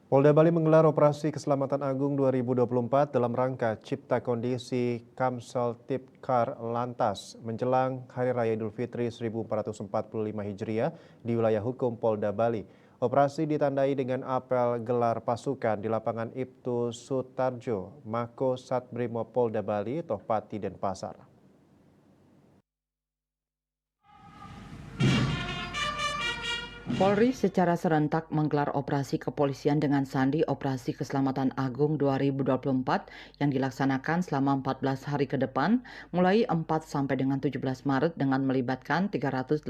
Polda Bali menggelar Operasi Keselamatan Agung 2024 dalam rangka cipta kondisi Kamseltibkar Lantas menjelang Hari Raya Idul Fitri 1445 Hijriah di wilayah hukum Polda Bali. Operasi ditandai dengan apel gelar pasukan di lapangan Ibtu Sutarjo, Mako Satbrimob Polda Bali, Tohpati, Denpasar. Polri secara serentak menggelar operasi kepolisian dengan sandi Operasi Keselamatan Agung 2024 yang dilaksanakan selama 14 hari ke depan, mulai 4 sampai dengan 17 Maret dengan melibatkan 385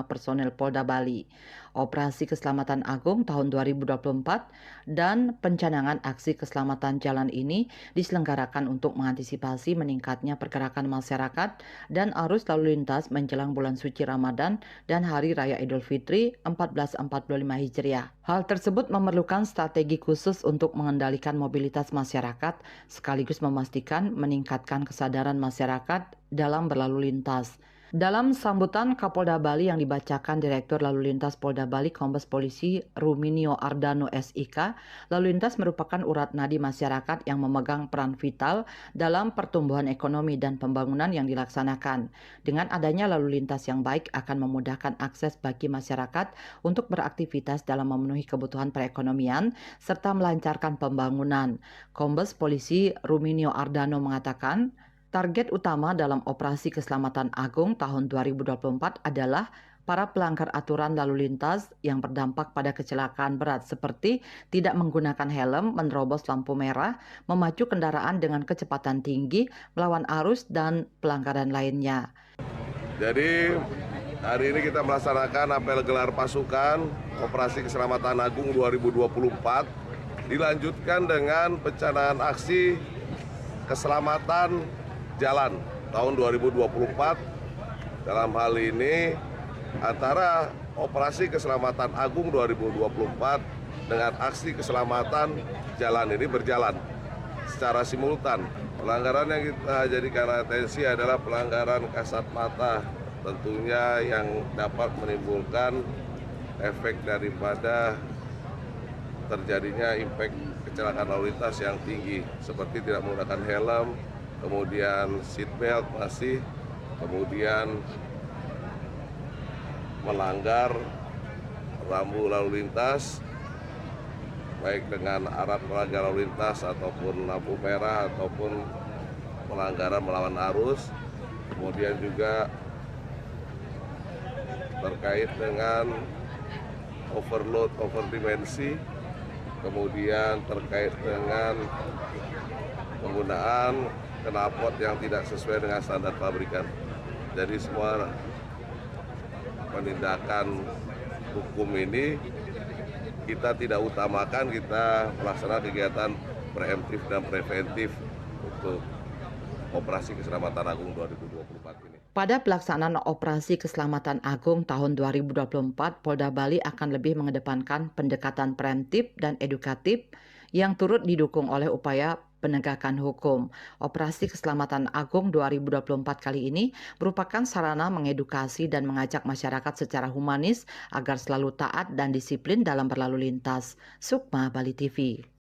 personel Polda Bali. Operasi Keselamatan Agung tahun 2024 dan pencanangan aksi keselamatan jalan ini diselenggarakan untuk mengantisipasi meningkatnya pergerakan masyarakat dan arus lalu lintas menjelang bulan suci Ramadan dan Hari Raya Idul Fitri 1445 Hijriah. Hal tersebut memerlukan strategi khusus untuk mengendalikan mobilitas masyarakat sekaligus memastikan meningkatkan kesadaran masyarakat dalam berlalu lintas. Dalam sambutan Kapolda Bali yang dibacakan Direktur Lalu Lintas Polda Bali Kombes Polisi Ruminio Ardano SIK, lalu lintas merupakan urat nadi masyarakat yang memegang peran vital dalam pertumbuhan ekonomi dan pembangunan yang dilaksanakan. Dengan adanya lalu lintas yang baik akan memudahkan akses bagi masyarakat untuk beraktivitas dalam memenuhi kebutuhan perekonomian serta melancarkan pembangunan. Kombes Polisi Ruminio Ardano mengatakan, target utama dalam Operasi Keselamatan Agung tahun 2024 adalah para pelanggar aturan lalu lintas yang berdampak pada kecelakaan berat seperti tidak menggunakan helm, menerobos lampu merah, memacu kendaraan dengan kecepatan tinggi, melawan arus, dan pelanggaran lainnya. Jadi hari ini kita melaksanakan apel gelar pasukan Operasi Keselamatan Agung 2024 dilanjutkan dengan pencanangan aksi keselamatan jalan tahun 2024. Dalam hal ini antara Operasi Keselamatan Agung 2024 dengan aksi keselamatan jalan ini berjalan secara simultan. Pelanggaran yang kita jadikan atensi adalah pelanggaran kasat mata, tentunya yang dapat menimbulkan efek daripada terjadinya impact kecelakaan lalu lintas yang tinggi, seperti tidak menggunakan helm, kemudian seatbelt masih, kemudian melanggar rambu lalu lintas, baik dengan alat pelanggar lalu lintas ataupun lampu merah ataupun pelanggaran melawan arus, kemudian juga terkait dengan overload, overdimensi, kemudian terkait dengan penggunaan knalpot yang tidak sesuai dengan standar pabrikan. Jadi semua penindakan hukum ini kita tidak utamakan, kita melaksanakan kegiatan preemptif dan preventif untuk Operasi Keselamatan Agung 2024 ini. Pada pelaksanaan Operasi Keselamatan Agung tahun 2024, Polda Bali akan lebih mengedepankan pendekatan preemptif dan edukatif yang turut didukung oleh upaya penegakan hukum. Operasi Keselamatan Agung 2024 kali ini merupakan sarana mengedukasi dan mengajak masyarakat secara humanis agar selalu taat dan disiplin dalam berlalu lintas. Sukma, Bali TV.